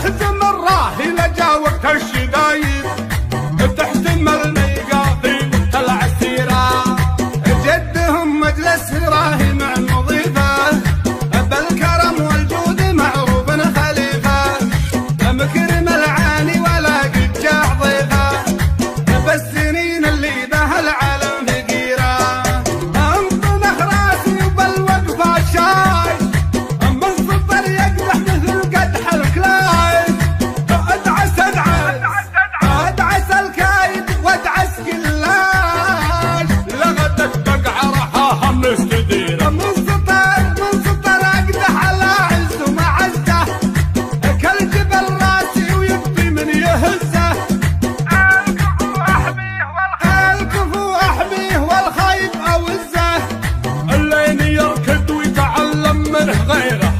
تحزم الراهي جا وقت الشدايد، تحتمل ميقاضي العسيرة، جدهم مجلس راهي مع المضيفة، بالكرم والجود معروف خليفة، مكرم العاني ولا قد جاع ضيفة، بالسنين اللي بها العالم فقيرة، انطنخ راسي وبالوقفة شاي، من صفر يقدح مثل قدح الكلاي، ادعس ادعس الكايد وادعس كلاش، لغتك بقع رحاها مستديرة، من سطر اقدح على عز ومعزه، كالجبل راسي ويبكي من يهزه، الكفو احميه والخايب اوزه، اللين يركض ويتعلم منه غيره،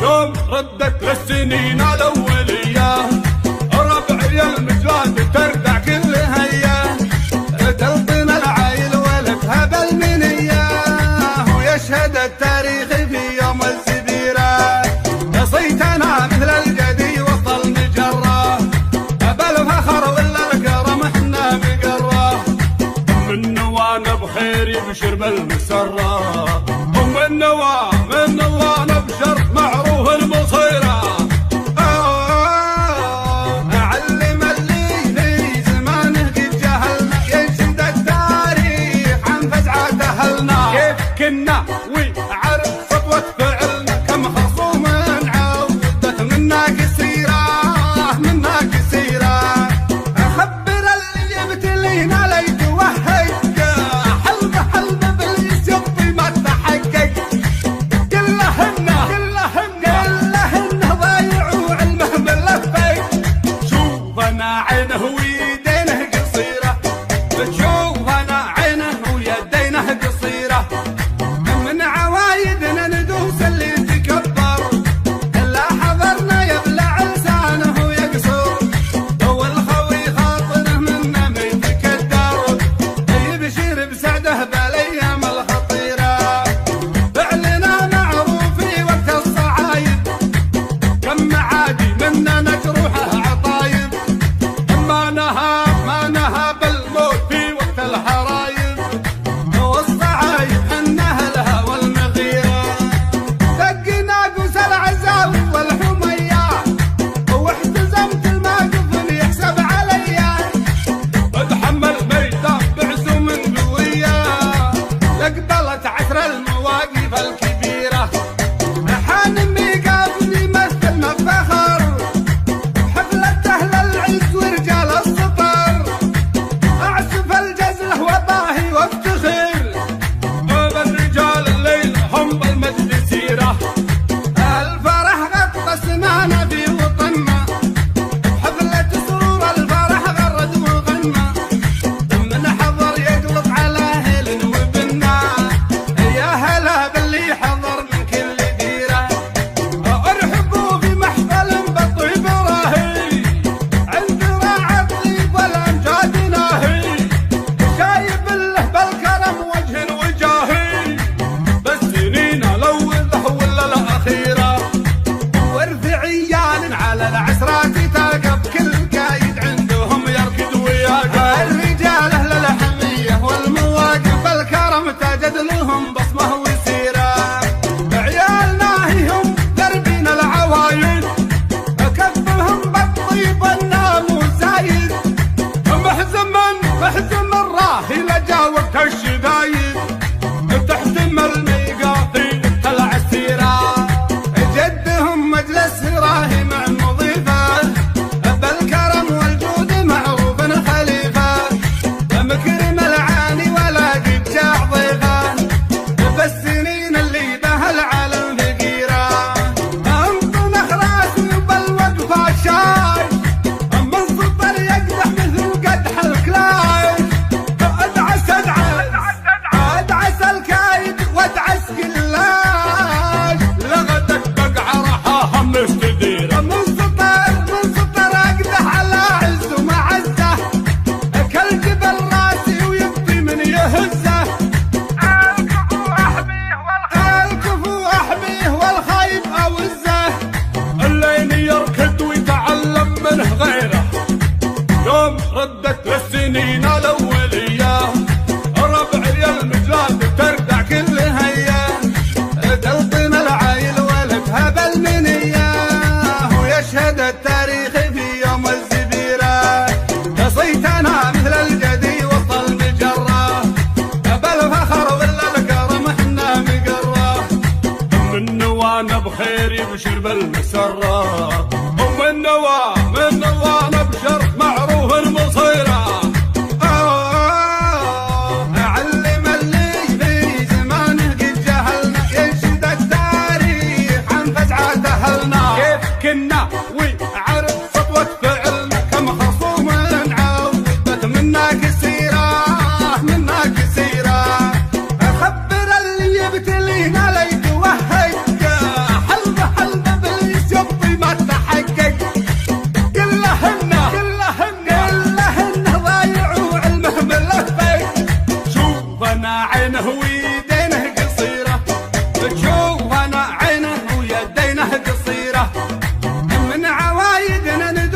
يوم ردك للسنين الاوليه، ربعي المجلاد تردع كل هيه، تلطم العايل ولدها بالمنيه، ويشهد التاريخ في يوم الزبيره، صيتنا مثل الجدي وسط المجره، بالفخر ولا الكرم احنا مقره، من نوانا بخير يبشر بالمسره، ومن نوانا بشر معروف المصيره، اعلم اللي في زمانه قد جهلنا، ينشد التاريخ عن فزعة اهلنا، كيف كنا وعرف سطوة فعلنا، كم خصوم عودت منا كسيرة، خبر اللي يبتلينا ليتوهق، حلب باليس يبطي ما تحقق، يبشر بالمسرة ومن نوى نبشر معروف المصيرة. أعلم اللي في زمانه قد جهلنا ينشد التاريخ عن فزعة أهلنا كيف كنا وعرف سطوة فعلنا كم خصوم عودت منا كثيرة أخبر اللي يبتلينا ليت وهج حلبة بالجب ما تحقق كلهن ضايعوا علمه ملفق شوف أنا عينه